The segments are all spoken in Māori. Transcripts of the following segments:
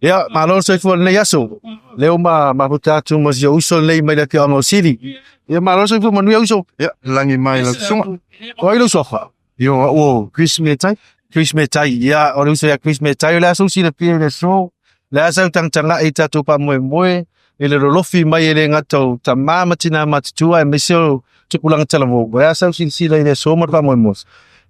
Ya, malo sa fo na yaso. Leo mahuta tu mas yo uso lei mai dati ang sili. Ya malo sa fo manu uso. Ya, langi mai la sunga. Oi lo sofa. Yo Christmas time. Christmas time. Ya, ora uso ya Christmas time la so sila pia le so. La sa tang tanga ita tu pa mo. Ele rolofi mai ele ngato tamama tina matutua mesio tukulang talamo. Ya sa sila ile so mo pa mo.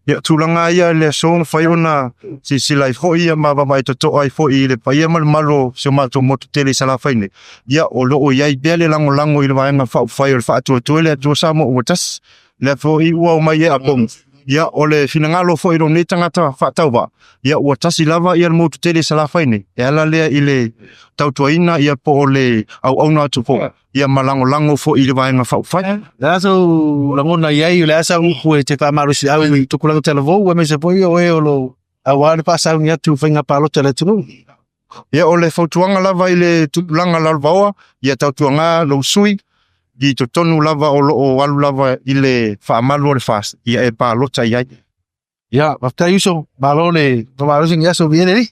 Ya tulanga ia le son fai ona si lai fo ia ma ba mai to ai fo i le pai mal malo se ma to moto tele sala fai ne ya o lo o ia bele lango i le vai nga fa fai fa to le to sa mo wotas le fo i wa mai a pom ya o le finanga lo fo i ro ni tangata fa tau ba ya wotas i lava ia moto tele sala fai ne ya la le i le tau to ina ia po le au na to po ia malango fo i le vai nga fa fai la so la mona ia la sa ku te fa maru si au to kulang televo wa me se po yo e lo awan pa sa nya tu finga palo tele tu ya o le fotuanga lava i le tulanga lalvaoa ia tau tuanga lo sui di to tonu lava o alu lava i le fa malu le fast ia e pa lota ia ya after you so balole to maru sing ya so viene